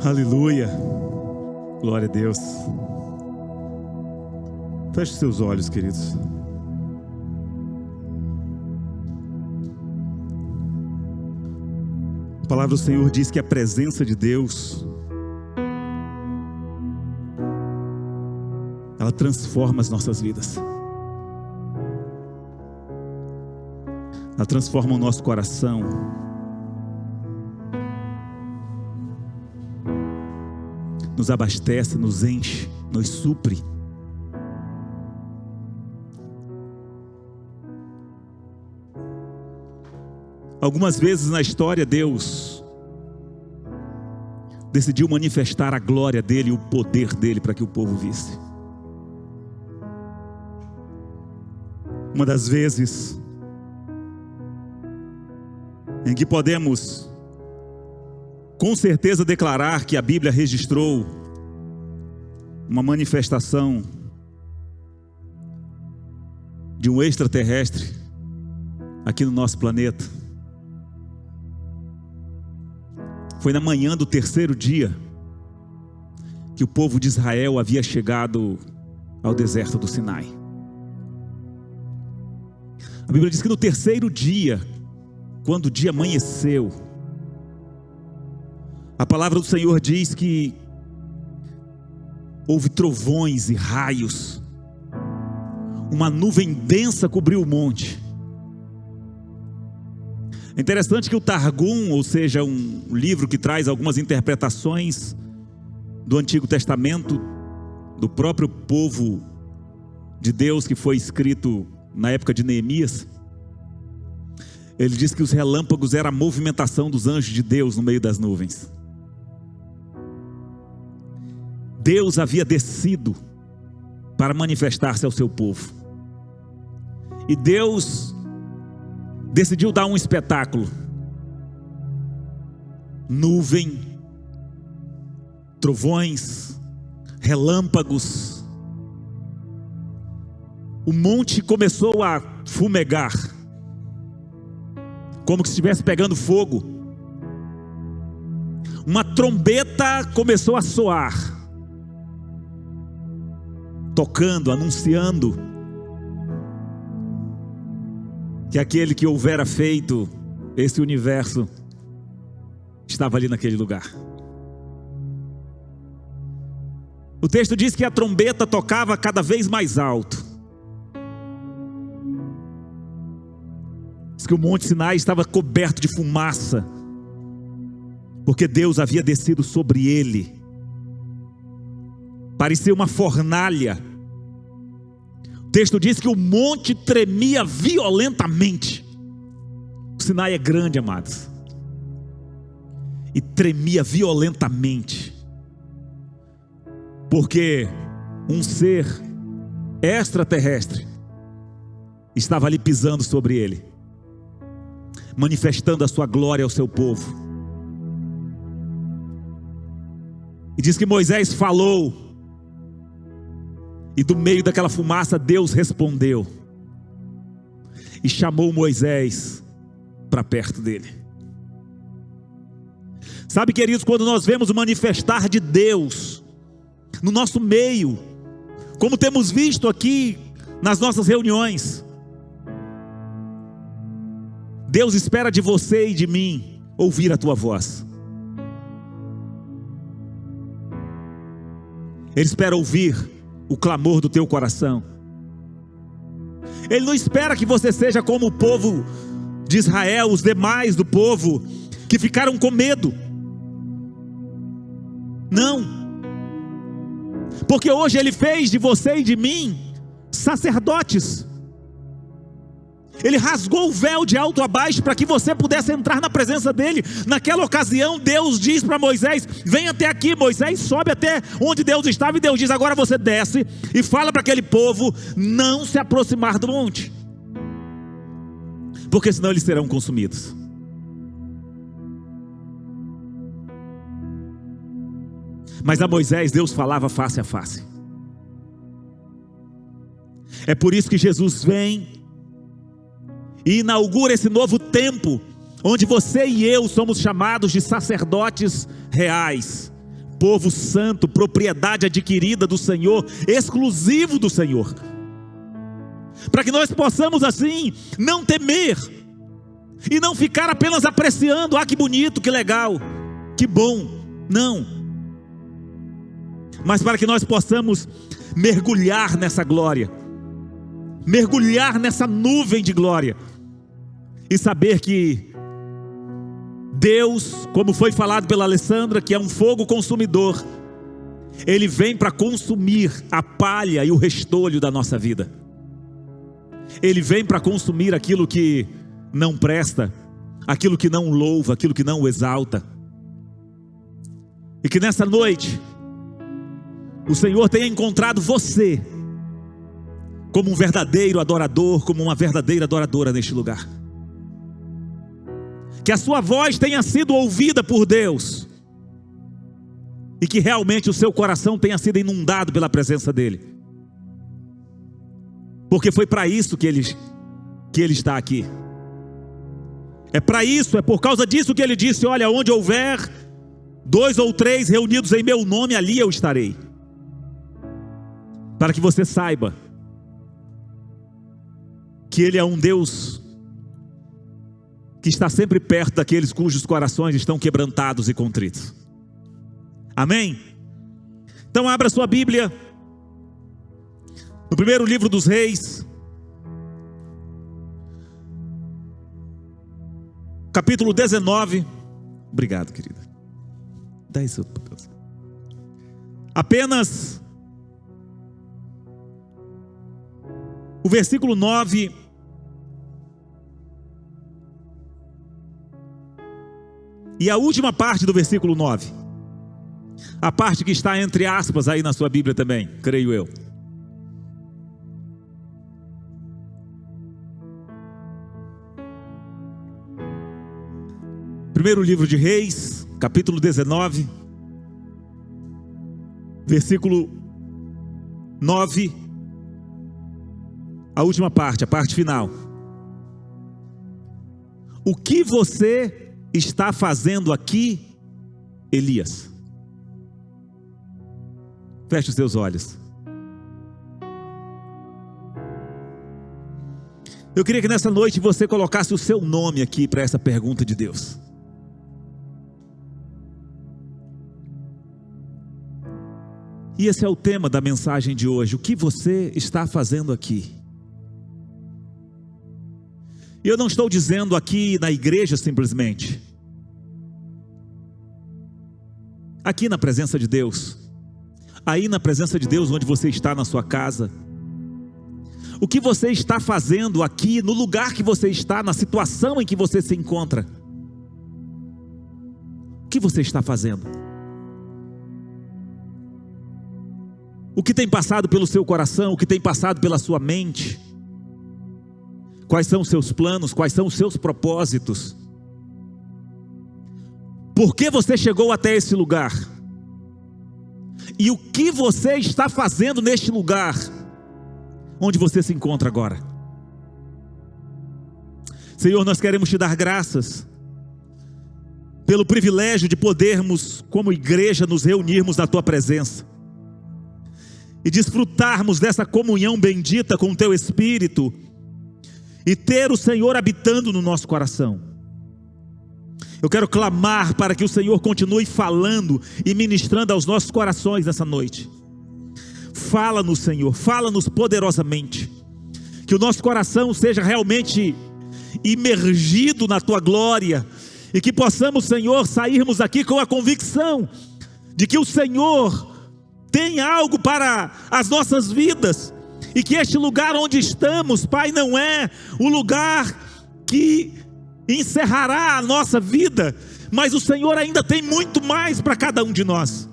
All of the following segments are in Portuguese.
Aleluia, glória a Deus. Feche seus olhos, queridos. A palavra do Senhor diz que a presença de Deus, ela transforma as nossas vidas. Ela transforma o nosso coração. Nos abastece, nos enche, nos supre. Algumas vezes na história Deus decidiu manifestar a glória dele e o poder dele para que o povo visse. Uma das vezes em que podemos com certeza declarar que a Bíblia registrou uma manifestação de um extraterrestre aqui no nosso planeta. Foi na manhã do terceiro dia que o povo de Israel havia chegado ao deserto do Sinai. A Bíblia diz que no terceiro dia, quando o dia amanheceu, a palavra do Senhor diz que houve trovões e raios, uma nuvem densa cobriu o monte. É interessante que o Targum, ou seja, um livro que traz algumas interpretações do Antigo Testamento, do próprio povo de Deus, que foi escrito na época de Neemias, ele diz que os relâmpagos eram a movimentação dos anjos de Deus no meio das nuvens. Deus havia descido para manifestar-se ao seu povo. E Deus decidiu dar um espetáculo. Nuvem, trovões, relâmpagos. O monte começou a fumegar, como que estivesse pegando fogo. Uma trombeta começou a soar, tocando, anunciando que aquele que houvera feito esse universo estava ali naquele lugar. O texto diz que a trombeta tocava cada vez mais alto. Diz que o Monte Sinai estava coberto de fumaça, porque Deus havia descido sobre ele. Parecia uma fornalha. O texto diz que o monte tremia violentamente. O Sinai é grande, amados, e tremia violentamente, porque um ser extraterrestre estava ali pisando sobre ele, manifestando a sua glória ao seu povo. E diz que Moisés falou, e do meio daquela fumaça Deus respondeu e chamou Moisés para perto dele. Sabe, queridos, quando nós vemos o manifestar de Deus no nosso meio, como temos visto aqui nas nossas reuniões, Deus espera de você e de mim ouvir a tua voz. Ele espera ouvir o clamor do teu coração. Ele não espera que você seja como o povo de Israel, os demais do povo que ficaram com medo. Não, porque hoje Ele fez de você e de mim sacerdotes. Ele rasgou o véu de alto a baixo para que você pudesse entrar na presença dele. Naquela ocasião Deus diz para Moisés: vem até aqui. Moisés sobe até onde Deus estava, e Deus diz: agora você desce e fala para aquele povo não se aproximar do monte, porque senão eles serão consumidos. Mas a Moisés Deus falava face a face. É por isso que Jesus vem e inaugura esse novo tempo, onde você e eu somos chamados de sacerdotes reais, povo santo, propriedade adquirida do Senhor, exclusivo do Senhor. Para que nós possamos assim não temer e não ficar apenas apreciando, que bonito, que legal, que bom. Não. Mas para que nós possamos mergulhar nessa glória, mergulhar nessa nuvem de glória e saber que Deus, como foi falado pela Alessandra, que é um fogo consumidor, Ele vem para consumir a palha e o restolho da nossa vida. Ele vem para consumir aquilo que não presta, aquilo que não louva, aquilo que não o exalta. E que nessa noite o Senhor tenha encontrado você como um verdadeiro adorador, como uma verdadeira adoradora neste lugar. Que a sua voz tenha sido ouvida por Deus e que realmente o seu coração tenha sido inundado pela presença dEle. Porque foi para isso que Ele está aqui. É para isso, é por causa disso que Ele disse: olha, onde houver 2 ou 3 reunidos em meu nome, ali eu estarei. Para que você saiba que Ele é um Deus que está sempre perto daqueles cujos corações estão quebrantados e contritos. Amém? Então abra sua Bíblia no primeiro livro dos Reis, capítulo 19. Obrigado, querida. Dá isso para Deus. Apenas o versículo 9 e a última parte do versículo 9. A parte que está entre aspas aí na sua Bíblia também, creio eu. Primeiro livro de Reis, capítulo 19, versículo 9, a última parte, a parte final. O que você está fazendo aqui, Elias? Feche os seus olhos. Eu queria que nessa noite você colocasse o seu nome aqui para essa pergunta de Deus. E esse é o tema da mensagem de hoje. O que você está fazendo aqui? E eu não estou dizendo aqui na igreja simplesmente. Aqui na presença de Deus. Aí na presença de Deus, onde você está na sua casa. O que você está fazendo aqui, no lugar que você está, na situação em que você se encontra? O que você está fazendo? O que tem passado pelo seu coração, o que tem passado pela sua mente? Quais são os seus planos, quais são os seus propósitos? Por que você chegou até esse lugar? E o que você está fazendo neste lugar, onde você se encontra agora? Senhor, nós queremos te dar graças pelo privilégio de podermos, como igreja, nos reunirmos na tua presença e desfrutarmos dessa comunhão bendita com o teu Espírito e ter o Senhor habitando no nosso coração. Eu quero clamar para que o Senhor continue falando e ministrando aos nossos corações nessa noite. Fala-nos, Senhor, fala-nos poderosamente, que o nosso coração seja realmente imergido na tua glória e que possamos, Senhor, sairmos aqui com a convicção de que o Senhor tem algo para as nossas vidas, e que este lugar onde estamos, Pai, não é o lugar que encerrará a nossa vida, mas o Senhor ainda tem muito mais para cada um de nós.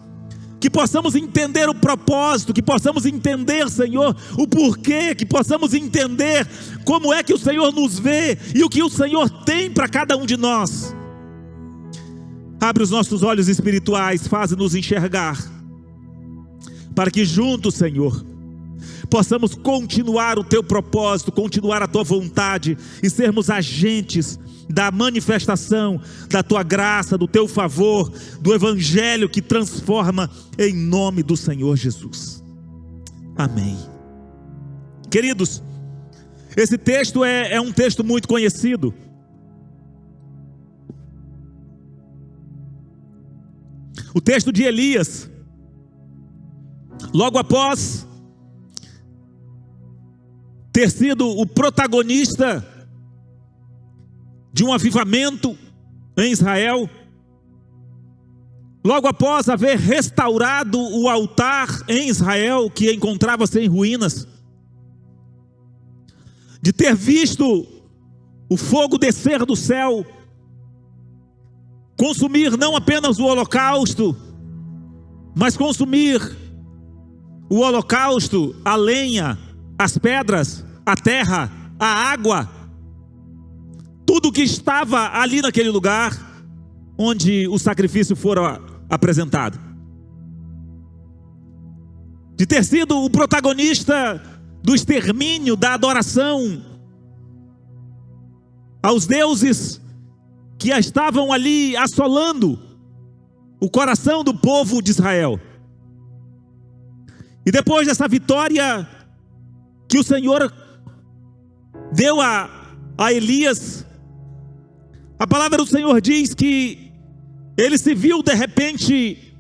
Que possamos entender o propósito, que possamos entender, Senhor, o porquê, que possamos entender como é que o Senhor nos vê e o que o Senhor tem para cada um de nós. Abre os nossos olhos espirituais, faz-nos enxergar, para que juntos, Senhor, possamos continuar o teu propósito, continuar a tua vontade e sermos agentes da manifestação da tua graça, do teu favor, do evangelho que transforma, em nome do Senhor Jesus. Amém. Queridos, esse texto é um texto muito conhecido. O texto de Elias, logo após ter sido o protagonista de um avivamento em Israel, logo após haver restaurado o altar em Israel, que encontrava-se em ruínas, de ter visto o fogo descer do céu, consumir não apenas o holocausto, mas consumir o holocausto, a lenha, as pedras, a terra, a água, tudo que estava ali naquele lugar onde o sacrifício fora apresentado. De ter sido o protagonista do extermínio, da adoração aos deuses que estavam ali assolando o coração do povo de Israel. E depois dessa vitória que o Senhor deu a Elias, a palavra do Senhor diz que ele se viu de repente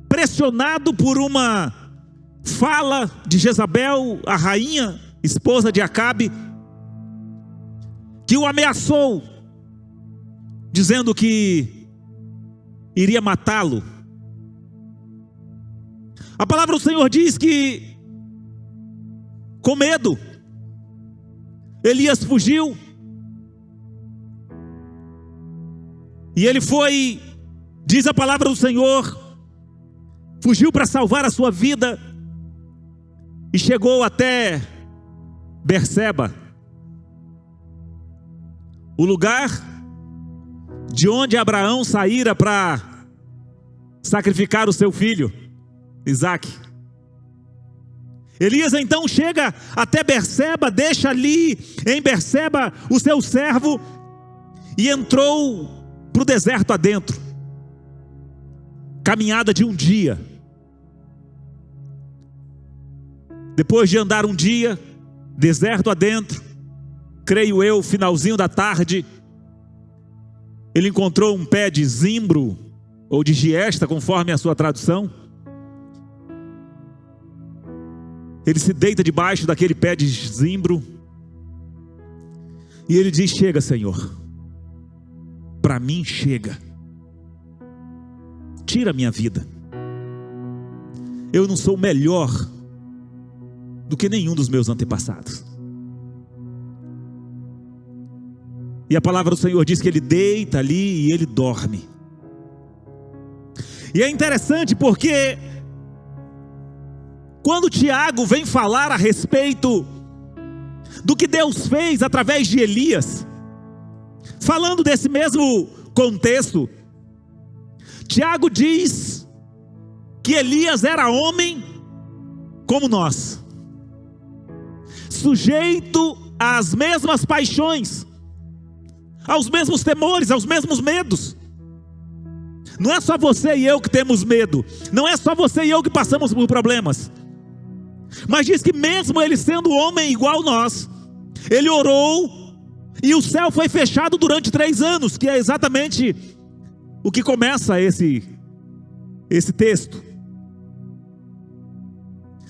pressionado por uma fala de Jezabel, a rainha, esposa de Acabe, que o ameaçou, dizendo que iria matá-lo. A palavra do Senhor diz que, com medo, Elias fugiu, e ele foi, diz a palavra do Senhor, fugiu para salvar a sua vida, e chegou até Berseba, o lugar de onde Abraão saíra para sacrificar o seu filho, Isaque. Elias então chega até Berseba, deixa ali em Berseba o seu servo e entrou para o deserto adentro. Caminhada de um dia. Depois de andar um dia, deserto adentro, creio eu, finalzinho da tarde, ele encontrou um pé de zimbro, ou de giesta, conforme a sua tradução. Ele se deita debaixo daquele pé de zimbro, e ele diz: chega, Senhor, para mim chega, tira a minha vida, eu não sou melhor do que nenhum dos meus antepassados. E a palavra do Senhor diz que ele deita ali e ele dorme. E é interessante porque quando Tiago vem falar a respeito do que Deus fez através de Elias, falando desse mesmo contexto, Tiago diz que Elias era homem como nós, sujeito às mesmas paixões, aos mesmos temores, aos mesmos medos. Não é só você e eu que temos medo, não é só você e eu que passamos por problemas, mas diz que mesmo ele sendo homem igual nós, ele orou e o céu foi fechado durante 3 anos, que é exatamente o que começa esse texto.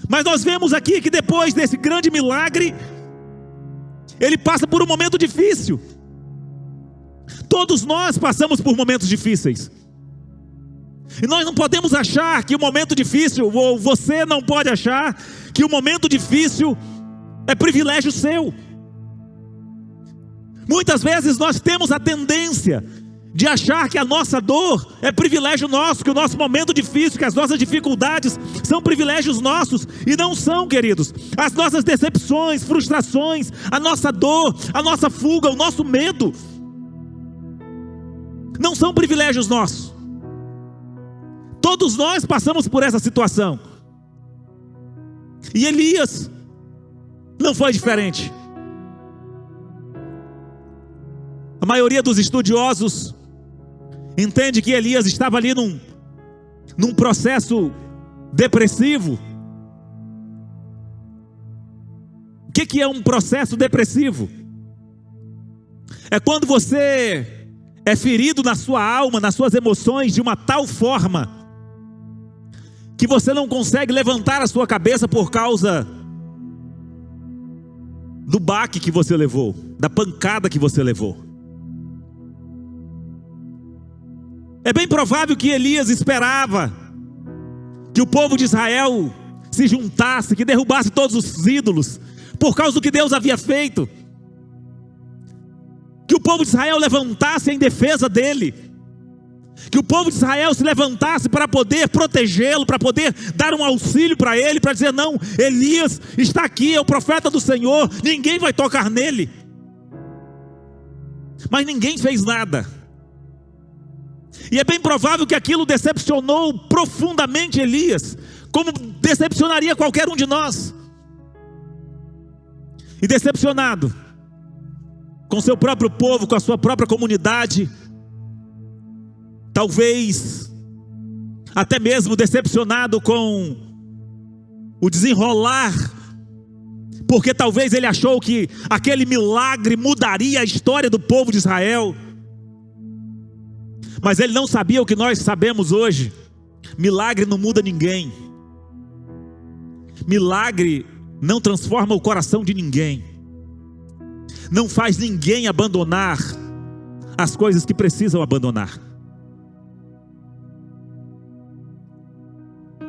Mas nós vemos aqui que depois desse grande milagre, ele passa por um momento difícil. Todos nós passamos por momentos difíceis. E nós não podemos achar que o momento difícil, ou você não pode achar que o momento difícil é privilégio seu. Muitas vezes nós temos a tendência de achar que a nossa dor é privilégio nosso, que o nosso momento difícil, que as nossas dificuldades são privilégios nossos, e não são, queridos. As nossas decepções, frustrações, a nossa dor, a nossa fuga, o nosso medo, não são privilégios nossos. Todos nós passamos por essa situação. E Elias, Não foi diferente. A maioria dos estudiosos entende que Elias estava ali num processo depressivo. O que é um processo depressivo? É quando você é ferido na sua alma, nas suas emoções, de uma tal forma que você não consegue levantar a sua cabeça por causa do baque que você levou, da pancada que você levou. É bem provável que Elias esperava que o povo de Israel se juntasse, que derrubasse todos os ídolos, por causa do que Deus havia feito. Que o povo de Israel levantasse em defesa dele. Que o povo de Israel se levantasse para poder protegê-lo, para poder dar um auxílio para ele, para dizer: não, Elias está aqui, é o profeta do Senhor, ninguém vai tocar nele. Mas ninguém fez nada. E é bem provável que aquilo decepcionou profundamente Elias, como decepcionaria qualquer um de nós. E decepcionado com seu próprio povo, com a sua própria comunidade, talvez até mesmo decepcionado com o desenrolar, porque talvez ele achou que aquele milagre mudaria a história do povo de Israel. Mas ele não sabia o que nós sabemos hoje: milagre não muda ninguém. Milagre não transforma o coração de ninguém. Não faz ninguém abandonar as coisas que precisam abandonar.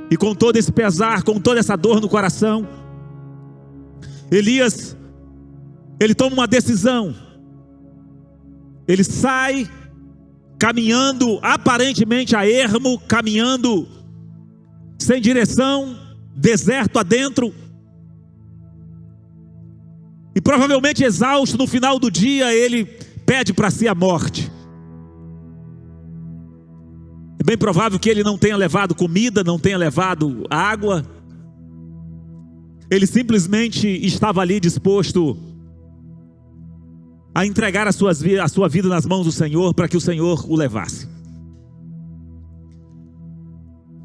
E com todo esse pesar, com toda essa dor no coração, Elias, ele toma uma decisão. Ele sai caminhando aparentemente a ermo, caminhando sem direção, deserto adentro, e provavelmente exausto. No final do dia ele pede para si a morte. É bem provável que ele não tenha levado comida, não tenha levado água. Ele simplesmente estava ali disposto a entregar a sua vida nas mãos do Senhor, para que o Senhor o levasse.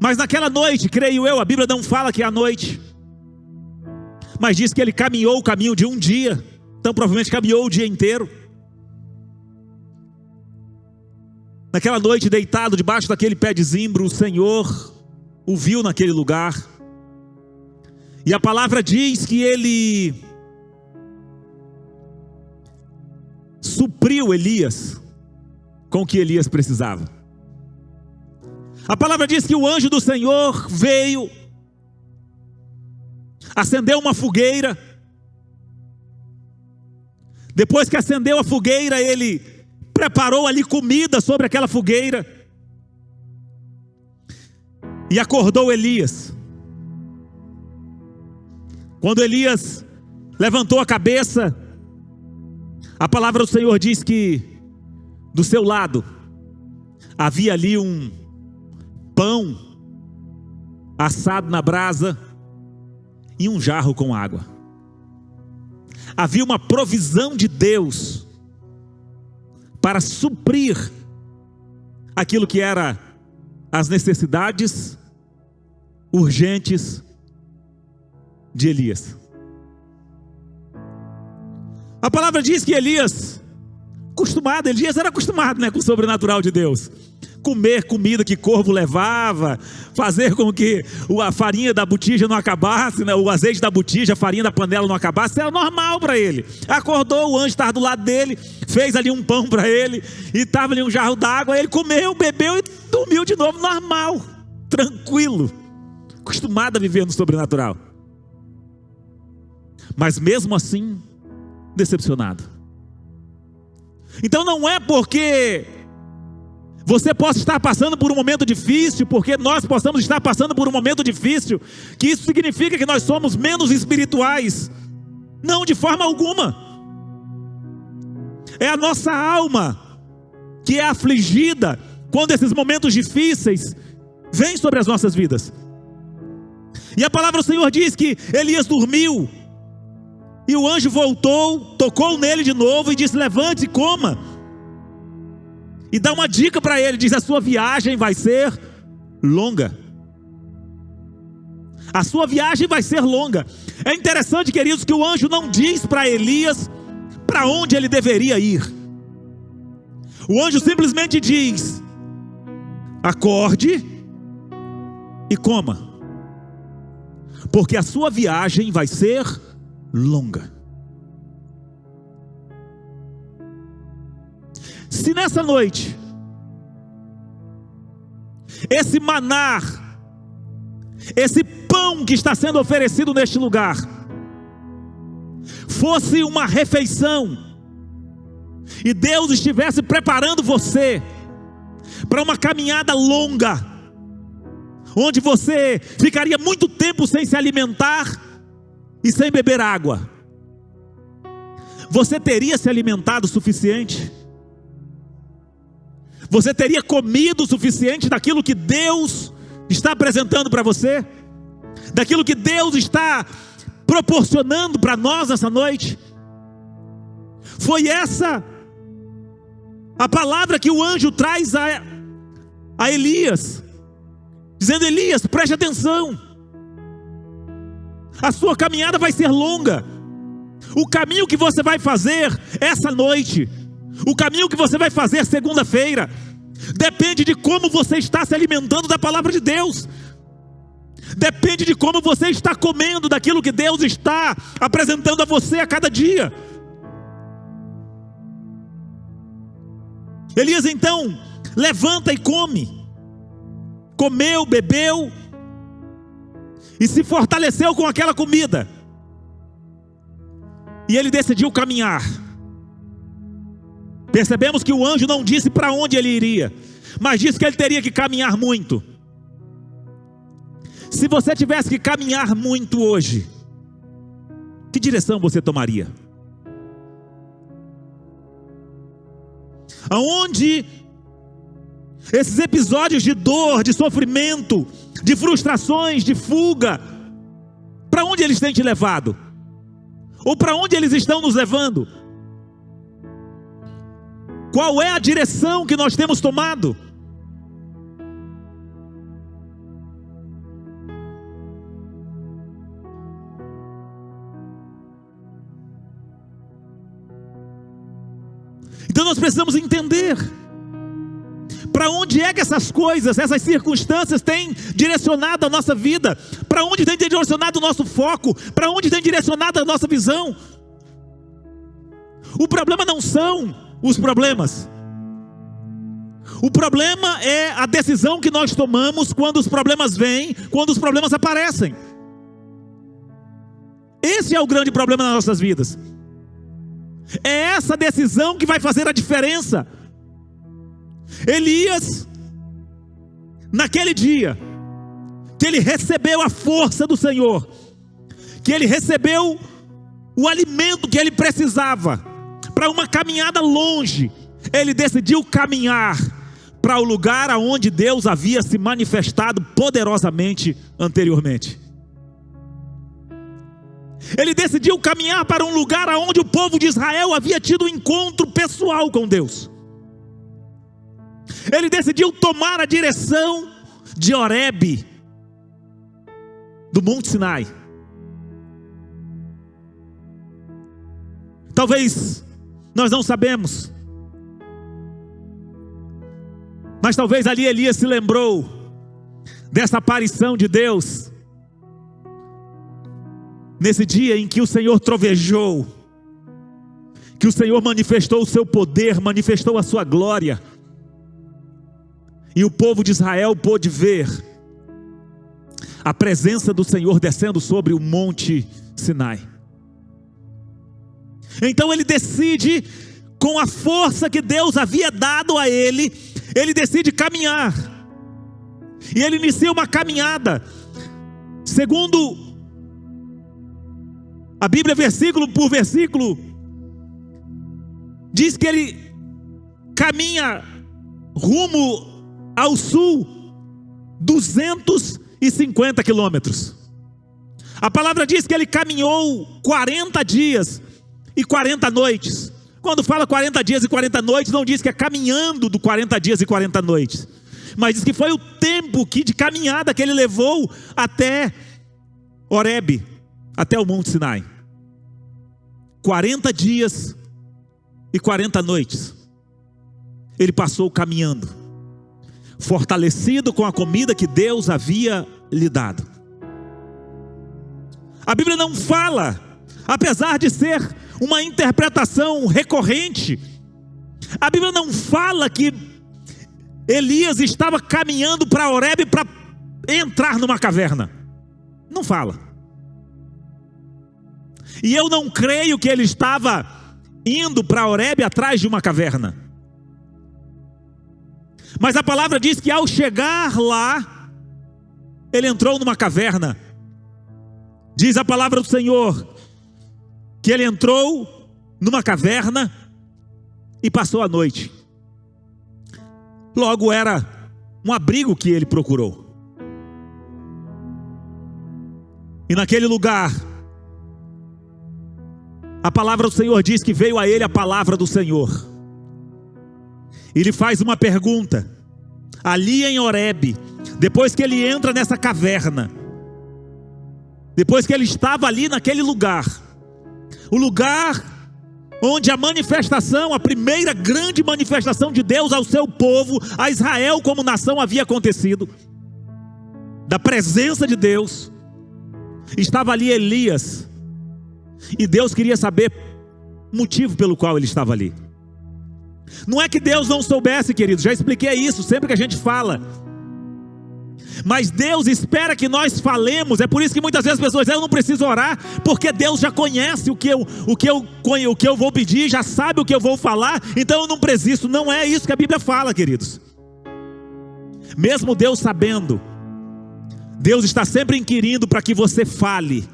Mas naquela noite, creio eu, a Bíblia não fala que é a noite, mas diz que ele caminhou o caminho de um dia. Então provavelmente caminhou o dia inteiro. Naquela noite, deitado debaixo daquele pé de zimbro, o Senhor o viu naquele lugar. E a palavra diz que ele supriu Elias com o que Elias precisava. A palavra diz que o anjo do Senhor veio, acendeu uma fogueira. Depois que acendeu a fogueira, ele preparou ali comida sobre aquela fogueira e acordou Elias. Quando Elias levantou a cabeça, a palavra do Senhor diz que do seu lado havia ali um pão assado na brasa e um jarro com água. Havia uma provisão de Deus para suprir aquilo que era as necessidades urgentes de Elias. A palavra diz que Elias era acostumado, com o sobrenatural de Deus. Comer comida que corvo levava, fazer com que a farinha da botija não acabasse, o azeite da botija, a farinha da panela não acabasse, era normal para ele. Acordou, o anjo estava do lado dele, fez ali um pão para ele, e estava ali um jarro d'água, ele comeu, bebeu e dormiu de novo, normal, tranquilo, acostumado a viver no sobrenatural. Mas mesmo assim, decepcionado. Então não é porque você possa estar passando por um momento difícil, porque nós possamos estar passando por um momento difícil, que isso significa que nós somos menos espirituais. Não, de forma alguma. É a nossa alma que é afligida quando esses momentos difíceis vêm sobre as nossas vidas. E a palavra do Senhor diz que Elias dormiu. E o anjo voltou, tocou nele de novo e disse: levante e coma. E dá uma dica para ele, diz: a sua viagem vai ser longa. A sua viagem vai ser longa. É interessante, queridos, que o anjo não diz para Elias para onde ele deveria ir. O anjo simplesmente diz: acorde e coma, porque a sua viagem vai ser longa. Se nessa noite esse maná, esse pão que está sendo oferecido neste lugar, fosse uma refeição, e Deus estivesse preparando você para uma caminhada longa, onde você ficaria muito tempo sem se alimentar e sem beber água, você teria se alimentado o suficiente? Você teria comido o suficiente daquilo que Deus está apresentando para você? Daquilo que Deus está proporcionando para nós nessa noite? Foi essa a palavra que o anjo traz a Elias, dizendo: Elias, preste atenção, a sua caminhada vai ser longa. O caminho que você vai fazer essa noite, o caminho que você vai fazer segunda-feira, depende de como você está se alimentando da palavra de Deus. Depende de como você está comendo daquilo que Deus está apresentando a você a cada dia. Elias então levanta e come. Comeu, bebeu e se fortaleceu com aquela comida. E ele decidiu caminhar. Percebemos que o anjo não disse para onde ele iria, mas disse que ele teria que caminhar muito. Se você tivesse que caminhar muito hoje, que direção você tomaria? Aonde esses episódios de dor, de sofrimento, de frustrações, de fuga, para onde eles têm te levado? Ou para onde eles estão nos levando? Qual é a direção que nós temos tomado? Então nós precisamos entender para onde é que essas coisas, essas circunstâncias têm direcionado a nossa vida, para onde tem direcionado o nosso foco, para onde tem direcionado a nossa visão. O problema não são os problemas. O problema é a decisão que nós tomamos quando os problemas vêm, quando os problemas aparecem. Esse é o grande problema nas nossas vidas. É essa decisão que vai fazer a diferença. Elias, naquele dia que ele recebeu a força do Senhor, que ele recebeu o alimento que ele precisava para uma caminhada longe, ele decidiu caminhar para o lugar aonde Deus havia se manifestado poderosamente anteriormente. Ele decidiu caminhar para um lugar aonde o povo de Israel havia tido um encontro pessoal com Deus. Ele decidiu tomar a direção de Horebe, do Monte Sinai. Talvez nós não sabemos, mas talvez ali Elias se lembrou dessa aparição de Deus, nesse dia em que o Senhor trovejou, que o Senhor manifestou o seu poder, manifestou a sua glória, e o povo de Israel pôde ver a presença do Senhor descendo sobre o Monte Sinai. Então ele decide, com a força que Deus havia dado a ele, ele decide caminhar, e ele inicia uma caminhada, segundo a Bíblia, versículo por versículo, diz que ele caminha rumo ao sul 250 quilômetros. A palavra diz que ele caminhou 40 dias e 40 noites. Quando fala 40 dias e 40 noites, não diz que é caminhando do 40 dias e 40 noites, mas diz que foi o tempo de caminhada que ele levou até Horebe, até o Monte Sinai. 40 dias e 40 noites ele passou caminhando, fortalecido com a comida que Deus havia lhe dado. A Bíblia não fala, apesar de ser uma interpretação recorrente, a Bíblia não fala que Elias estava caminhando para Horebe para entrar numa caverna. Não fala. E eu não creio que ele estava indo para Horebe atrás de uma caverna. Mas a palavra diz que ao chegar lá, ele entrou numa caverna. Diz a palavra do Senhor que ele entrou numa caverna e passou a noite. Logo era um abrigo que ele procurou. E naquele lugar, a palavra do Senhor diz que veio a ele a palavra do Senhor. Ele faz uma pergunta, ali em Horebe, depois que ele entra nessa caverna, depois que ele estava ali naquele lugar, o lugar onde a manifestação, a primeira grande manifestação de Deus ao seu povo, a Israel como nação havia acontecido, da presença de Deus, estava ali Elias, e Deus queria saber o motivo pelo qual ele estava ali. Não é que Deus não soubesse, queridos, já expliquei isso sempre que a gente fala, mas Deus espera que nós falemos. É por isso que muitas vezes as pessoas dizem: eu não preciso orar, porque Deus já conhece o que eu vou pedir, já sabe o que eu vou falar, então eu não preciso. Não é isso que a Bíblia fala, queridos. Mesmo Deus sabendo, Deus está sempre inquirindo para que você fale,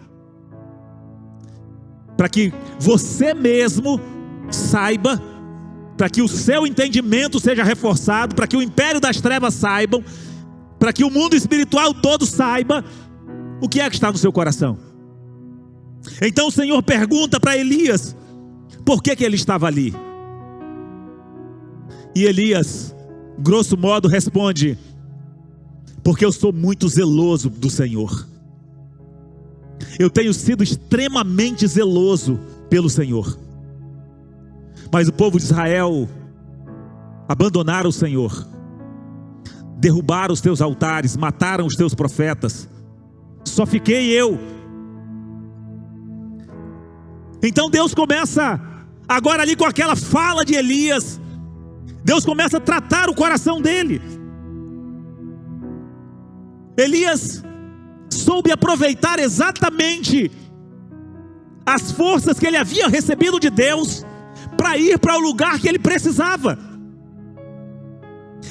para que você mesmo saiba, para que o seu entendimento seja reforçado, para que o império das trevas saibam, para que o mundo espiritual todo saiba o que é que está no seu coração. Então o Senhor pergunta para Elias por que ele estava ali. E Elias, grosso modo, responde: porque eu sou muito zeloso do Senhor. Eu tenho sido extremamente zeloso pelo Senhor. Mas o povo de Israel abandonaram o Senhor, derrubaram os teus altares, mataram os teus profetas, só fiquei eu. Então Deus começa, agora ali com aquela fala de Elias, Deus começa a tratar o coração dele. Elias soube aproveitar exatamente as forças que ele havia recebido de Deus, para ir para o lugar que ele precisava.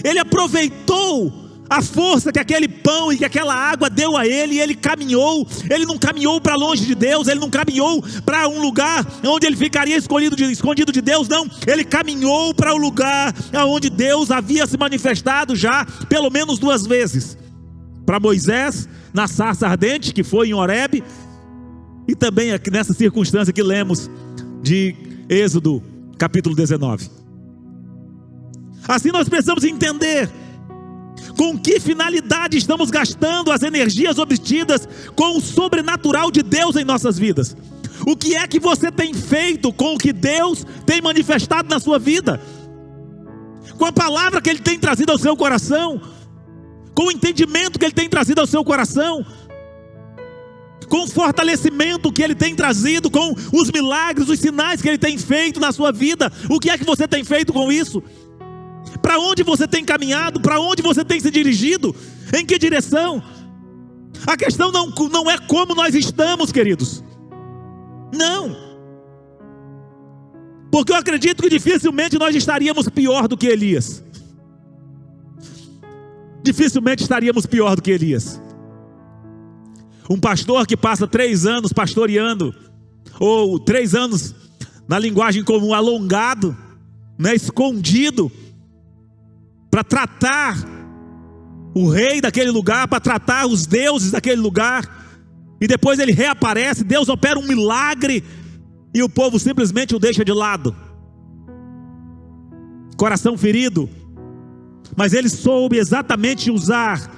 Ele aproveitou a força que aquele pão e que aquela água deu a ele, e ele caminhou. Ele não caminhou para longe de Deus, ele não caminhou para um lugar onde ele ficaria escondido de Deus, não. Ele caminhou para o lugar onde Deus havia se manifestado já pelo menos 2 vezes. Para Moisés, na sarça ardente, que foi em Horebe, e também aqui nessa circunstância que lemos de Êxodo capítulo 19. Assim nós precisamos entender com que finalidade estamos gastando as energias obtidas com o sobrenatural de Deus em nossas vidas. O que é que você tem feito com o que Deus tem manifestado na sua vida? Com a palavra que Ele tem trazido ao seu coração, com o entendimento que Ele tem trazido ao seu coração, com o fortalecimento que Ele tem trazido, com os milagres, os sinais que Ele tem feito na sua vida. O que é que você tem feito com isso? Para onde você tem caminhado? Para onde você tem se dirigido? Em que direção? A questão não é como nós estamos, queridos. Não. Porque eu acredito que dificilmente nós estaríamos pior do que Elias. Dificilmente estaríamos pior do que Elias. Um pastor que passa 3 anos pastoreando, ou 3 anos, na linguagem comum, alongado, né, escondido, para tratar o rei daquele lugar, para tratar os deuses daquele lugar, e depois ele reaparece, Deus opera um milagre, e o povo simplesmente o deixa de lado. Coração ferido, mas ele soube exatamente usar.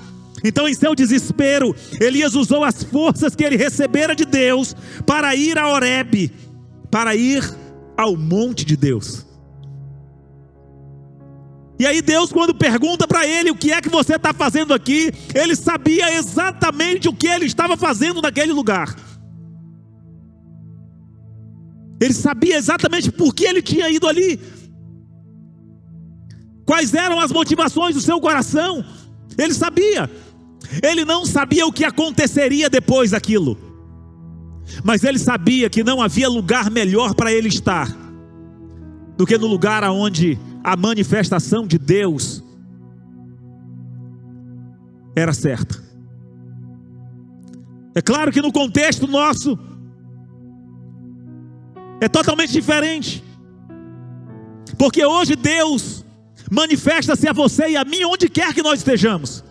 Então, em seu desespero, Elias usou as forças que ele recebera de Deus para ir a Horebe, para ir ao monte de Deus. E aí Deus, quando pergunta para ele: o que é que você está fazendo aqui? Ele sabia exatamente o que ele estava fazendo naquele lugar. Ele sabia exatamente por que ele tinha ido ali, quais eram as motivações do seu coração. Ele sabia. Ele não sabia o que aconteceria depois daquilo, mas ele sabia que não havia lugar melhor para ele estar do que no lugar onde a manifestação de Deus era certa. É claro que no contexto nosso é totalmente diferente, porque hoje Deus manifesta-se a você e a mim onde quer que nós estejamos.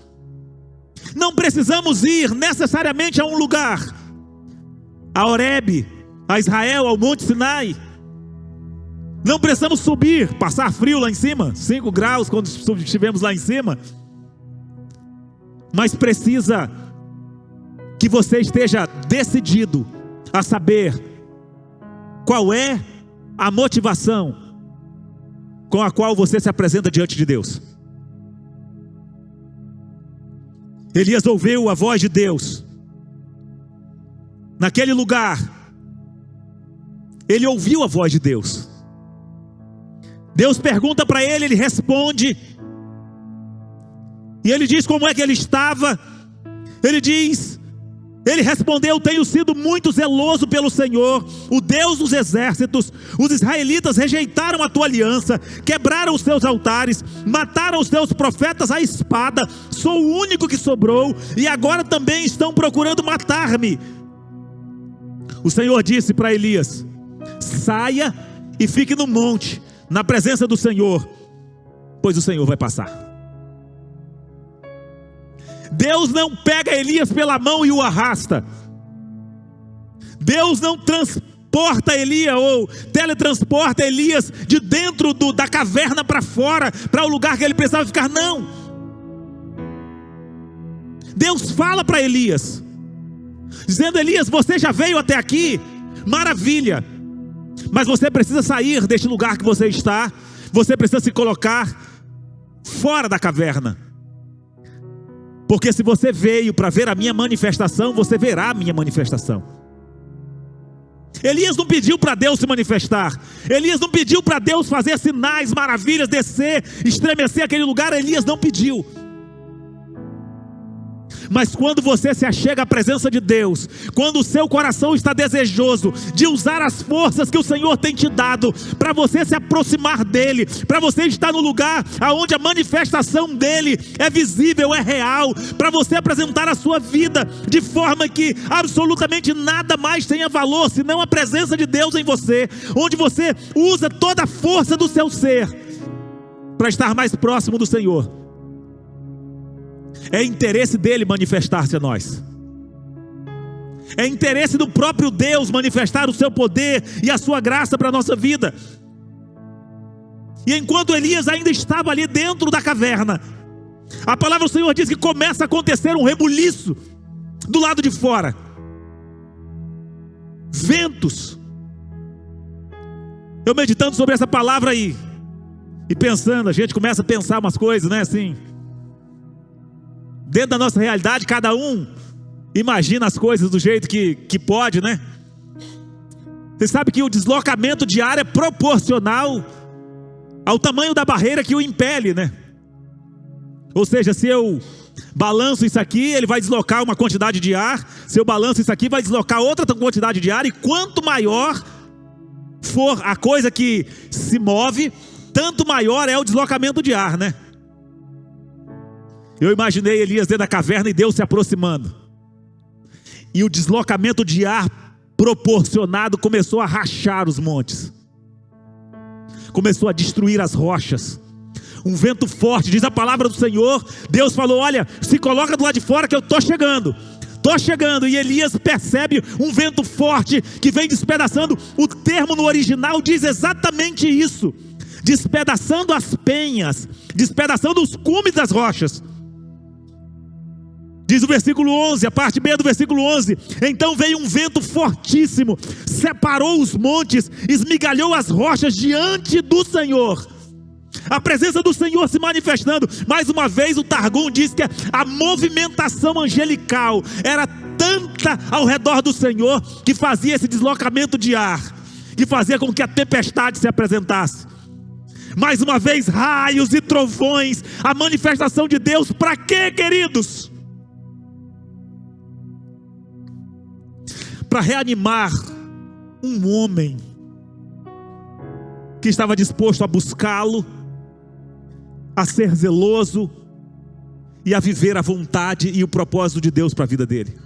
Não precisamos ir necessariamente a um lugar, a Horebe, a Israel, ao Monte Sinai. Não precisamos subir, passar frio lá em cima, 5 graus quando estivemos lá em cima. Mas precisa que você esteja decidido a saber qual é a motivação com a qual você se apresenta diante de Deus. Elias ouviu a voz de Deus naquele lugar. Ele ouviu a voz de Deus. Deus pergunta para ele, ele responde, e ele diz como é que ele estava. Ele respondeu: tenho sido muito zeloso pelo Senhor, o Deus dos exércitos. Os israelitas rejeitaram a tua aliança, quebraram os teus altares, mataram os teus profetas à espada. Sou o único que sobrou, e agora também estão procurando matar-me. O Senhor disse para Elias: saia e fique no monte, na presença do Senhor, pois o Senhor vai passar. Deus não pega Elias pela mão e o arrasta. Deus não transporta Elias ou teletransporta Elias de dentro da caverna para fora, para o lugar que ele precisava ficar. Não. Deus fala para Elias, dizendo: Elias, você já veio até aqui, maravilha, mas você precisa sair deste lugar que você está. Você precisa se colocar fora da caverna, porque se você veio para ver a minha manifestação, você verá a minha manifestação. Elias não pediu para Deus se manifestar. Elias não pediu para Deus fazer sinais, maravilhas, descer, estremecer aquele lugar. Elias não pediu. Mas quando você se achega à presença de Deus, quando o seu coração está desejoso de usar as forças que o Senhor tem te dado, para você se aproximar dEle, para você estar no lugar onde a manifestação dEle é visível, é real, para você apresentar a sua vida de forma que absolutamente nada mais tenha valor, senão a presença de Deus em você, onde você usa toda a força do seu ser para estar mais próximo do Senhor. É interesse dele manifestar-se a nós. É interesse do próprio Deus manifestar o seu poder e a sua graça para a nossa vida. E enquanto Elias ainda estava ali dentro da caverna, a palavra do Senhor diz que começa a acontecer um rebuliço do lado de fora. Ventos. Eu meditando sobre essa palavra aí, e pensando, a gente começa a pensar umas coisas, né, assim. Dentro da nossa realidade, cada um imagina as coisas do jeito que pode, né? Você sabe que o deslocamento de ar é proporcional ao tamanho da barreira que o impele, né? Ou seja, se eu balanço isso aqui, ele vai deslocar uma quantidade de ar. Se eu balanço isso aqui, vai deslocar outra quantidade de ar. E quanto maior for a coisa que se move, tanto maior é o deslocamento de ar, né? Eu imaginei Elias dentro da caverna e Deus se aproximando, e o deslocamento de ar proporcionado começou a rachar os montes, começou a destruir as rochas. Um vento forte, diz a palavra do Senhor. Deus falou: olha, se coloca do lado de fora que eu estou chegando. estou chegando. E Elias percebe um vento forte que vem despedaçando. O termo no original diz exatamente isso: despedaçando as penhas, despedaçando os cumes das rochas. Diz o versículo 11, a parte B do versículo 11: então veio um vento fortíssimo, separou os montes, esmigalhou as rochas diante do Senhor. A presença do Senhor se manifestando. Mais uma vez o Targum diz que a movimentação angelical era tanta ao redor do Senhor, que fazia esse deslocamento de ar, que fazia com que a tempestade se apresentasse. Mais uma vez raios e trovões, a manifestação de Deus. Para quê, queridos? Para reanimar um homem que estava disposto a buscá-lo, a ser zeloso e a viver a vontade e o propósito de Deus para a vida dele.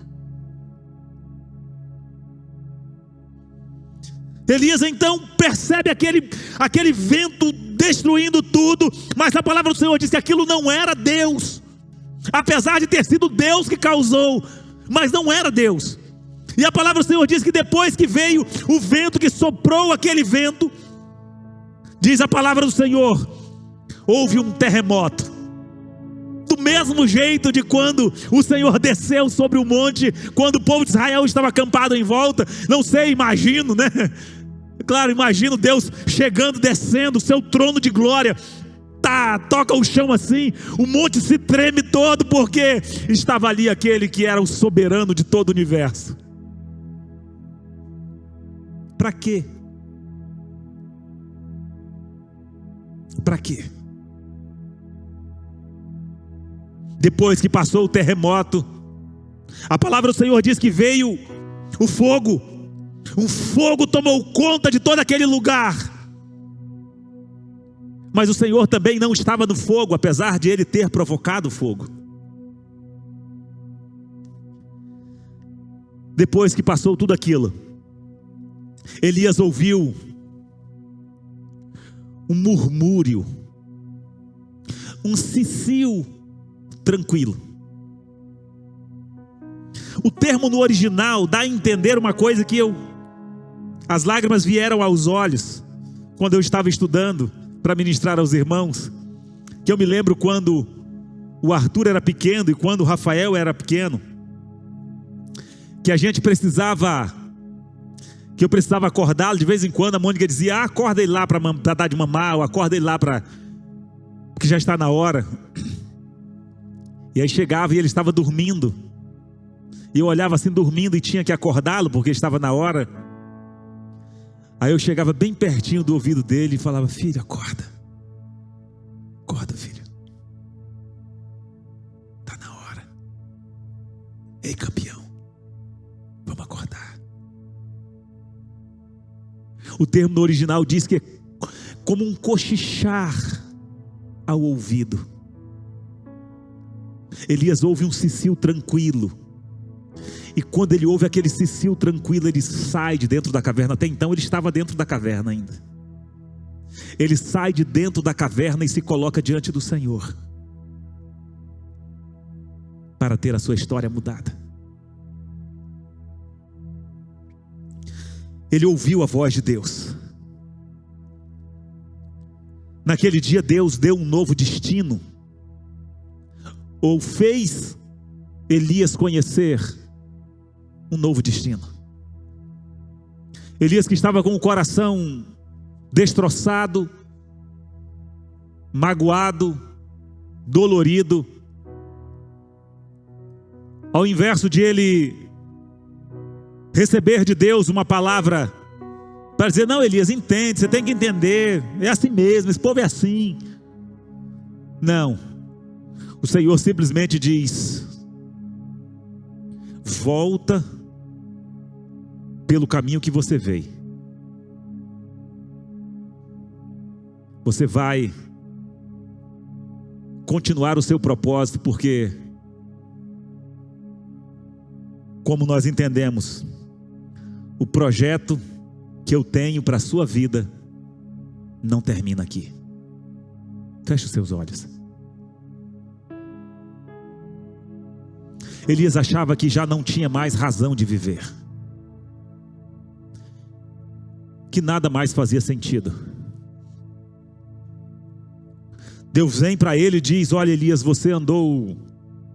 Elias então percebe aquele vento destruindo tudo, mas a palavra do Senhor diz que aquilo não era Deus, apesar de ter sido Deus que causou, mas não era Deus. E a palavra do Senhor diz que depois que veio o vento que soprou aquele vento, diz a palavra do Senhor, houve um terremoto. Do mesmo jeito de quando o Senhor desceu sobre o monte, quando o povo de Israel estava acampado em volta. Não sei, imagino, né? Claro, imagino Deus chegando, descendo, o seu trono de glória, toca o chão assim, o monte se treme todo, porque estava ali aquele que era o soberano de todo o universo. Para quê? Para quê? Depois que passou o terremoto, a palavra do Senhor diz que veio o fogo. Um fogo tomou conta de todo aquele lugar. Mas o Senhor também não estava no fogo, apesar de ele ter provocado o fogo. Depois que passou tudo aquilo, Elias ouviu um murmúrio, um cicio tranquilo. O termo no original dá a entender uma coisa que as lágrimas vieram aos olhos quando eu estava estudando para ministrar aos irmãos, que eu me lembro quando o Arthur era pequeno e quando o Rafael era pequeno, que eu precisava acordá-lo de vez em quando. A Mônica dizia: acorda ele lá para dar de mamar, ou acorda ele lá porque já está na hora. E aí chegava e ele estava dormindo, e eu olhava assim dormindo e tinha que acordá-lo porque estava na hora. Aí eu chegava bem pertinho do ouvido dele e falava: filho, acorda, filho, está na hora. Ei, campeão, vamos acordar. O termo no original diz que é como um cochichar ao ouvido. Elias ouve um cicio tranquilo, e quando ele ouve aquele cicio tranquilo, ele sai de dentro da caverna. Até então ele estava dentro da caverna ainda. Ele sai de dentro da caverna e se coloca diante do Senhor, para ter a sua história mudada. Ele ouviu a voz de Deus. Naquele dia Deus deu um novo destino, ou fez Elias conhecer um novo destino. Elias, que estava com o coração destroçado, magoado, dolorido, ao invés de ele receber de Deus uma palavra para dizer: não, Elias, entende, você tem que entender, é assim mesmo, esse povo é assim. Não, o Senhor simplesmente diz: volta pelo caminho que você veio. Você vai continuar o seu propósito, porque, como nós entendemos, o projeto que eu tenho para a sua vida não termina aqui. Feche os seus olhos. Elias achava que já não tinha mais razão de viver, que nada mais fazia sentido. Deus vem para ele e diz: olha, Elias, você andou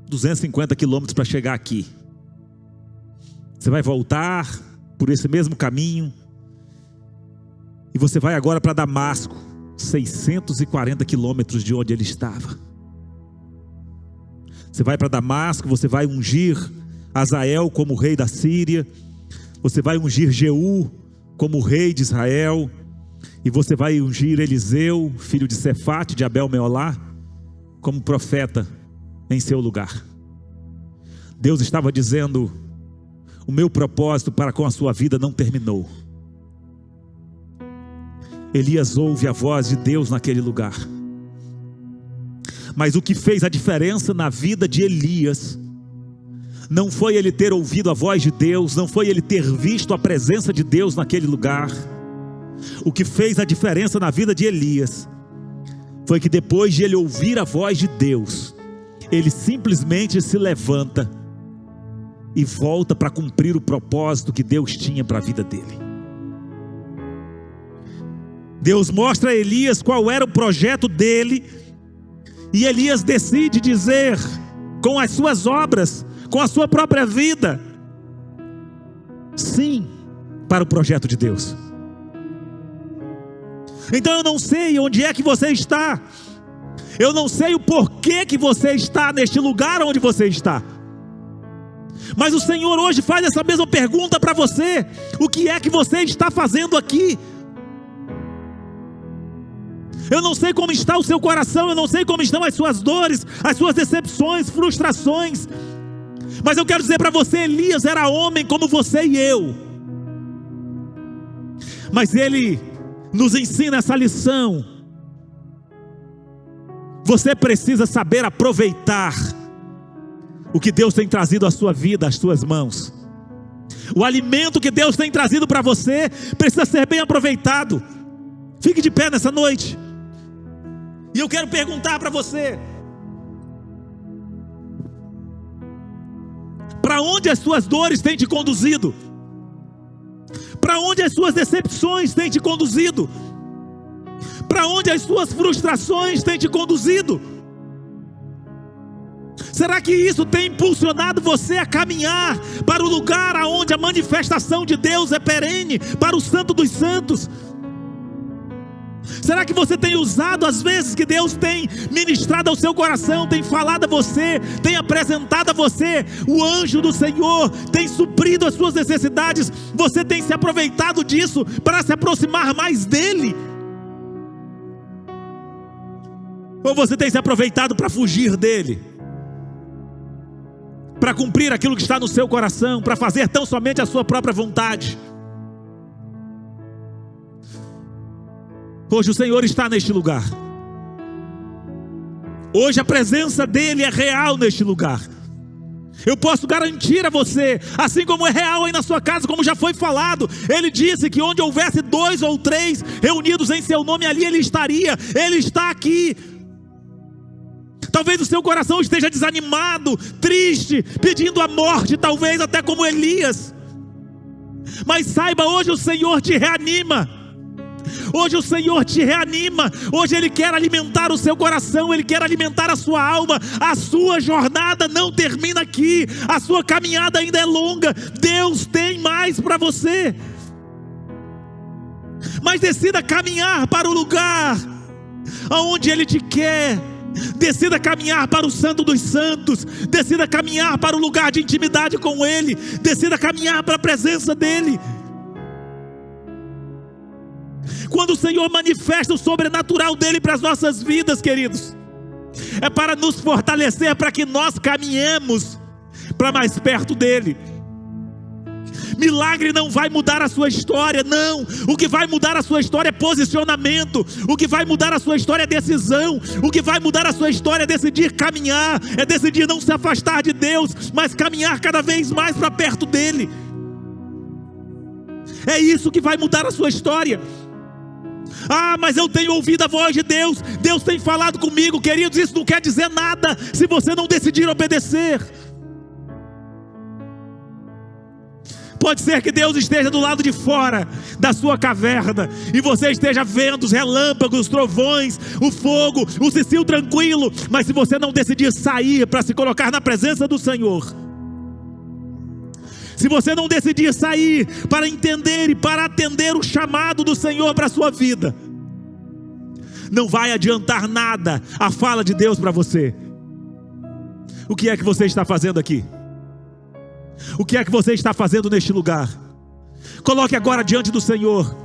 250 quilômetros para chegar aqui. Você vai voltar por esse mesmo caminho, e você vai agora para Damasco, 640 quilômetros de onde ele estava. Você vai para Damasco, você vai ungir Hazael como rei da Síria, você vai ungir Jeú como rei de Israel, e você vai ungir Eliseu, filho de Sefate, de Abel-Meolá, como profeta em seu lugar. Deus estava dizendo: o meu propósito para com a sua vida não terminou. Elias ouve a voz de Deus naquele lugar. Mas o que fez a diferença na vida de Elias não foi ele ter ouvido a voz de Deus, não foi ele ter visto a presença de Deus naquele lugar. O que fez a diferença na vida de Elias foi que depois de ele ouvir a voz de Deus, ele simplesmente se levanta e volta para cumprir o propósito que Deus tinha para a vida dele. Deus mostra a Elias qual era o projeto dele, e Elias decide dizer, com as suas obras, com a sua própria vida, sim para o projeto de Deus. Então eu não sei onde é que você está, eu não sei o porquê que você está neste lugar onde você está, mas o Senhor hoje faz essa mesma pergunta para você: o que é que você está fazendo aqui? Eu não sei como está o seu coração, eu não sei como estão as suas dores, as suas decepções, frustrações, mas eu quero dizer para você: Elias era homem como você e eu, mas ele nos ensina essa lição. Você precisa saber aproveitar o que Deus tem trazido à sua vida, às suas mãos. O alimento que Deus tem trazido para você precisa ser bem aproveitado. Fique de pé nessa noite, e eu quero perguntar para você: para onde as suas dores têm te conduzido? Para onde as suas decepções têm te conduzido? Para onde as suas frustrações têm te conduzido? Será que isso tem impulsionado você a caminhar para o lugar aonde a manifestação de Deus é perene, para o Santo dos Santos? Será que você tem usado as vezes que Deus tem ministrado ao seu coração, tem falado a você, tem apresentado a você o anjo do Senhor, tem suprido as suas necessidades? Você tem se aproveitado disso para se aproximar mais dele? Ou você tem se aproveitado para fugir dele, para cumprir aquilo que está no seu coração, para fazer tão somente a sua própria vontade? Hoje o Senhor está neste lugar. Hoje a presença dele é real neste lugar. Eu posso garantir a você, assim como é real aí na sua casa, como já foi falado, ele disse que onde houvesse 2 ou 3 reunidos em seu nome, ali ele estaria. Ele está aqui. Talvez o seu coração esteja desanimado, triste, pedindo a morte, talvez até como Elias. Mas saiba, hoje o Senhor te reanima. Hoje o Senhor te reanima. Hoje Ele quer alimentar o seu coração, Ele quer alimentar a sua alma. A sua jornada não termina aqui, a sua caminhada ainda é longa. Deus tem mais para você. Mas decida caminhar para o lugar aonde Ele te quer. Decida caminhar para o Santo dos Santos. Decida caminhar para o lugar de intimidade com Ele. Decida caminhar para a presença dEle. Quando o Senhor manifesta o sobrenatural dEle para as nossas vidas, queridos, é para nos fortalecer, para que nós caminhemos para mais perto dEle. Milagre não vai mudar a sua história, não. O que vai mudar a sua história é posicionamento. O que vai mudar a sua história é decisão. O que vai mudar a sua história é decidir caminhar, é decidir não se afastar de Deus, mas caminhar cada vez mais para perto dEle. É isso que vai mudar a sua história. Ah, mas eu tenho ouvido a voz de Deus, Deus tem falado comigo. Queridos, isso não quer dizer nada se você não decidir obedecer. Pode ser que Deus esteja do lado de fora da sua caverna e você esteja vendo os relâmpagos, os trovões, o fogo, o Cecil tranquilo. Mas se você não decidir sair para se colocar na presença do Senhor, se você não decidir sair para entender e para atender o chamado do Senhor para a sua vida, não vai adiantar nada a fala de Deus para você. O que é que você está fazendo aqui? O que é que você está fazendo neste lugar? Coloque agora diante do Senhor.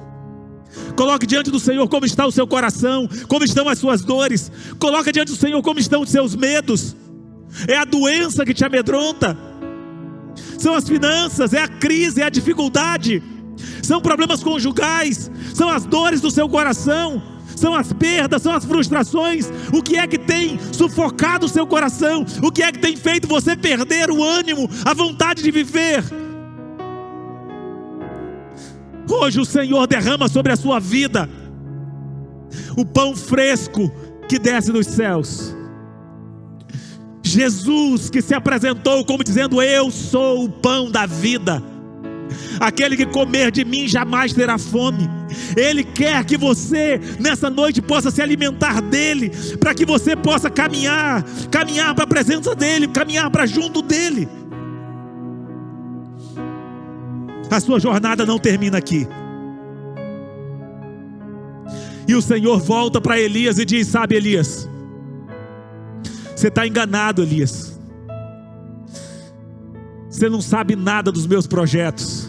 Coloque diante do Senhor como está o seu coração, como estão as suas dores. Coloque diante do Senhor como estão os seus medos. É a doença que te amedronta, são as finanças, é a crise, é a dificuldade, são problemas conjugais, são as dores do seu coração, são as perdas, são as frustrações. O que é que tem sufocado o seu coração? O que é que tem feito você perder o ânimo, a vontade de viver? Hoje o Senhor derrama sobre a sua vida o pão fresco que desce dos céus. Jesus que se apresentou como dizendo: eu sou o pão da vida, aquele que comer de mim jamais terá fome. Ele quer que você nessa noite possa se alimentar dele, para que você possa caminhar para a presença dele, caminhar para junto dele. A sua jornada não termina aqui. E o Senhor volta para Elias e diz: sabe, Elias, você está enganado, Elias. Você não sabe nada dos meus projetos.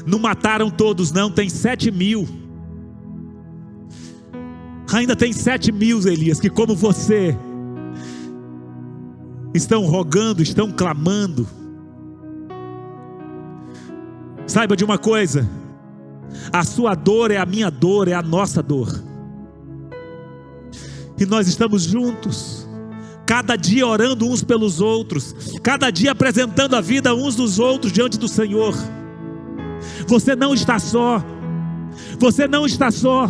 Não mataram todos não, tem 7.000. Ainda tem 7.000, Elias, que como você estão rogando, estão clamando. Saiba de uma coisa: a sua dor é a minha dor, é a nossa dor. E nós estamos juntos, cada dia orando uns pelos outros, cada dia apresentando a vida uns dos outros diante do Senhor. Você não está só. Você não está só.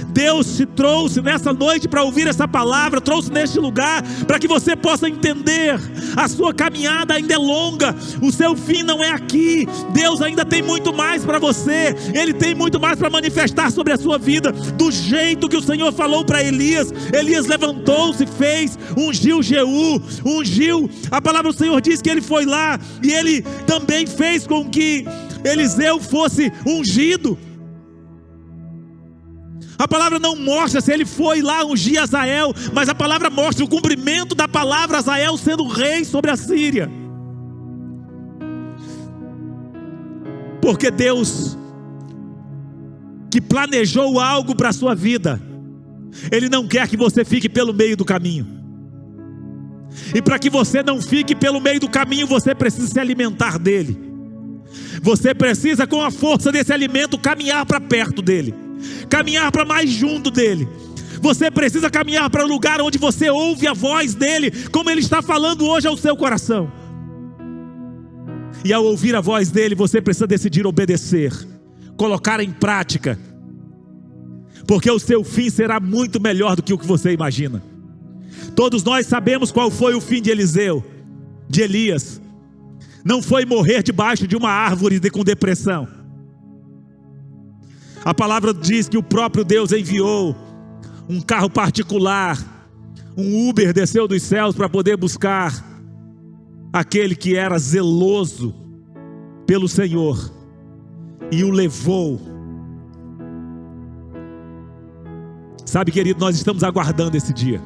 Deus te trouxe nessa noite para ouvir essa palavra, trouxe neste lugar para que você possa entender: a sua caminhada ainda é longa, o seu fim não é aqui. Deus ainda tem muito mais para você, Ele tem muito mais para manifestar sobre a sua vida, do jeito que o Senhor falou para Elias. Elias levantou-se, fez, ungiu Jeú, a palavra do Senhor diz que ele foi lá e ele também fez com que Eliseu fosse ungido. A palavra não mostra se ele foi lá ungir Azael, mas a palavra mostra o cumprimento da palavra, Azael sendo rei sobre a Síria. Porque Deus, que planejou algo para a sua vida, Ele não quer que você fique pelo meio do caminho. E para que você não fique pelo meio do caminho, você precisa se alimentar dele. Você precisa, com a força desse alimento, caminhar para perto dele, caminhar para mais junto dele. Você precisa caminhar para um lugar onde você ouve a voz dele, como ele está falando hoje ao seu coração. E ao ouvir a voz dele, você precisa decidir obedecer, colocar em prática, porque o seu fim será muito melhor do que o que você imagina. Todos nós sabemos qual foi o fim de Eliseu, de Elias. Não foi morrer debaixo de uma árvore com depressão. A palavra diz que o próprio Deus enviou um carro particular, um Uber desceu dos céus para poder buscar aquele que era zeloso pelo Senhor e o levou. Sabe, querido, nós estamos aguardando esse dia.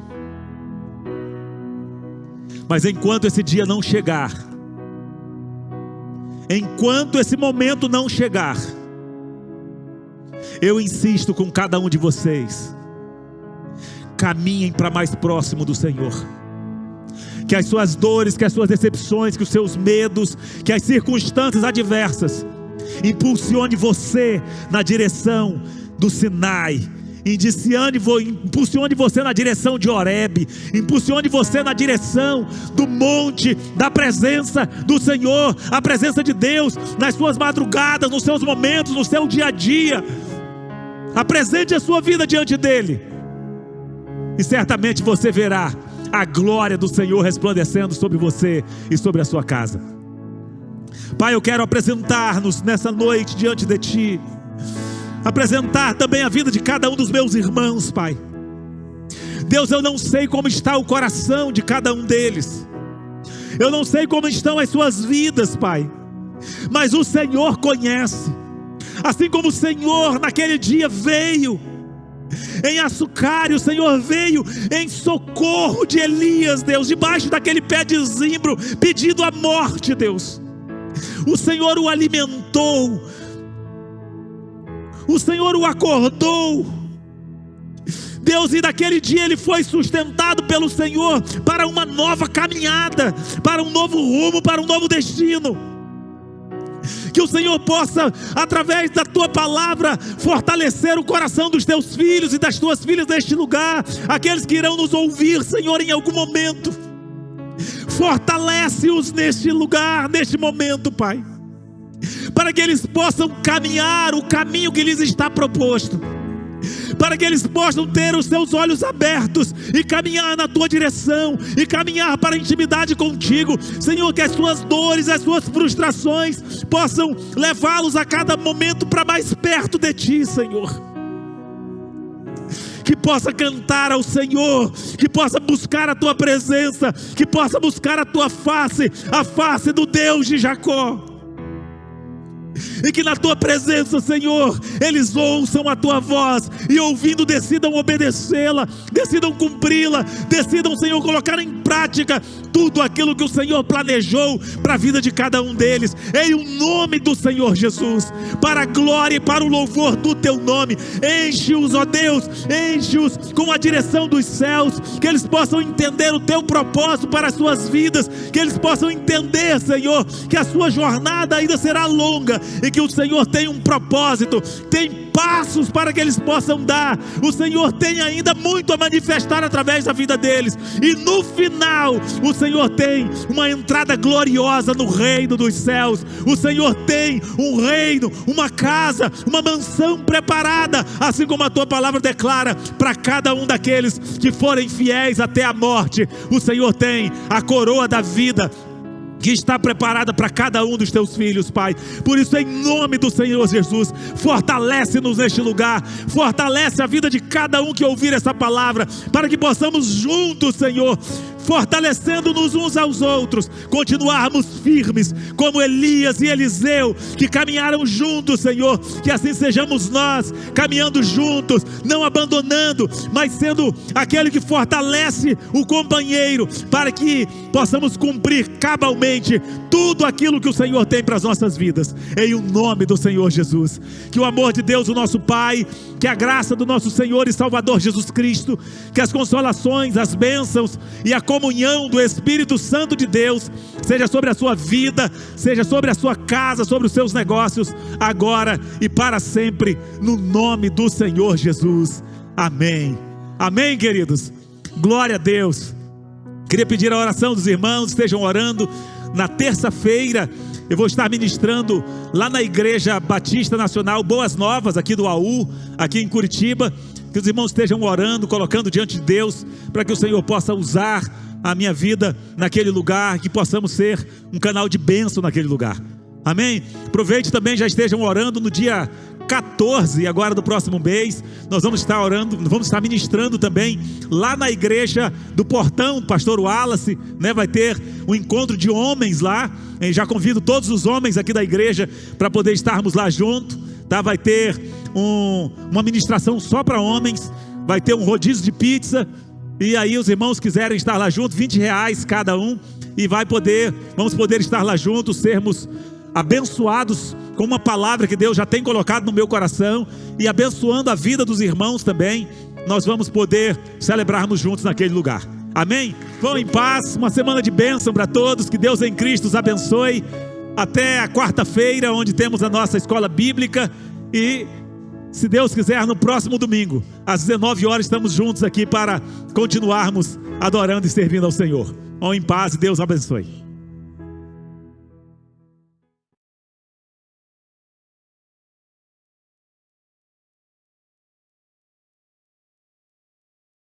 Mas enquanto esse dia não chegar, enquanto esse momento não chegar, eu insisto com cada um de vocês: caminhem para mais próximo do Senhor. Que as suas dores, que as suas decepções, que os seus medos, que as circunstâncias adversas impulsione você na direção do Sinai, impulsione você na direção de Horebe, impulsione você na direção do monte, da presença do Senhor, a presença de Deus, nas suas madrugadas, nos seus momentos, no seu dia a dia. Apresente a sua vida diante dele, e certamente você verá a glória do Senhor resplandecendo sobre você e sobre a sua casa. Pai, eu quero apresentar-nos nessa noite diante de Ti, apresentar também a vida de cada um dos meus irmãos, Pai. Deus, eu não sei como está o coração de cada um deles, eu não sei como estão as suas vidas, Pai, mas o Senhor conhece. Assim como o Senhor naquele dia veio em Açucária, o Senhor veio em socorro de Elias, Deus, debaixo daquele pé de zimbro, pedindo a morte, Deus. O Senhor o alimentou, o Senhor o acordou, Deus, e naquele dia ele foi sustentado pelo Senhor para uma nova caminhada, para um novo rumo, para um novo destino. Que o Senhor possa, através da Tua palavra, fortalecer o coração dos Teus filhos e das Tuas filhas neste lugar, aqueles que irão nos ouvir, Senhor, em algum momento. Fortalece-os neste lugar, neste momento, Pai, para que eles possam caminhar o caminho que lhes está proposto, para que eles possam ter os seus olhos abertos e caminhar na Tua direção, e caminhar para a intimidade contigo, Senhor. Que as suas dores, as suas frustrações possam levá-los a cada momento para mais perto de Ti, Senhor. Que possa cantar ao Senhor, que possa buscar a Tua presença, que possa buscar a Tua face, a face do Deus de Jacó. E que na Tua presença, Senhor, eles ouçam a Tua voz, e ouvindo decidam obedecê-la, decidam cumpri-la, decidam, Senhor, colocar em prática tudo aquilo que o Senhor planejou para a vida de cada um deles, em o nome do Senhor Jesus, para a glória e para o louvor do Teu nome. Enche-os, ó Deus, enche-os com a direção dos céus, que eles possam entender o Teu propósito para as suas vidas, que eles possam entender, Senhor, que a sua jornada ainda será longa, e que o Senhor tem um propósito, tem passos para que eles possam dar. O Senhor tem ainda muito a manifestar através da vida deles, e no final o Senhor tem uma entrada gloriosa no reino dos céus. O Senhor tem um reino, uma casa, uma mansão preparada, assim como a Tua palavra declara, para cada um daqueles que forem fiéis até a morte. O Senhor tem a coroa da vida que está preparada para cada um dos Teus filhos, Pai. Por isso, em nome do Senhor Jesus, fortalece-nos neste lugar, fortalece a vida de cada um que ouvir essa palavra, para que possamos juntos, Senhor, fortalecendo-nos uns aos outros, continuarmos firmes, como Elias e Eliseu, que caminharam juntos, Senhor. Que assim sejamos nós, caminhando juntos, não abandonando, mas sendo aquele que fortalece o companheiro, para que possamos cumprir cabalmente tudo aquilo que o Senhor tem para as nossas vidas, em o nome do Senhor Jesus. Que o amor de Deus, o nosso Pai, que a graça do nosso Senhor e Salvador Jesus Cristo, que as consolações, as bênçãos e a comunhão do Espírito Santo de Deus seja sobre a sua vida, seja sobre a sua casa, sobre os seus negócios, agora e para sempre, no nome do Senhor Jesus. Amém. Amém, queridos. Glória a Deus. Queria pedir a oração dos irmãos, estejam orando. Na terça-feira eu vou estar ministrando lá na Igreja Batista Nacional Boas Novas, aqui do AU, aqui em Curitiba. Que os irmãos estejam orando, colocando diante de Deus, para que o Senhor possa usar a minha vida naquele lugar, que possamos ser um canal de bênção naquele lugar. Amém? Aproveite também, já estejam orando no dia 14, agora do próximo mês, nós vamos estar orando, vamos estar ministrando também lá na igreja do Portão, pastor Wallace, né? Vai ter um encontro de homens lá, já convido todos os homens aqui da igreja para poder estarmos lá junto, tá? Vai ter uma ministração só para homens, vai ter um rodízio de pizza, e aí os irmãos quiserem estar lá junto, R$20 cada um, e vamos poder estar lá juntos, sermos abençoados com uma palavra que Deus já tem colocado no meu coração, e abençoando a vida dos irmãos também. Nós vamos poder celebrarmos juntos naquele lugar. Amém? Vão em paz, uma semana de bênção para todos, que Deus em Cristo os abençoe, até a quarta-feira, onde temos a nossa escola bíblica, e se Deus quiser, no próximo domingo, às 19 horas, estamos juntos aqui para continuarmos adorando e servindo ao Senhor. Vão em paz e Deus abençoe.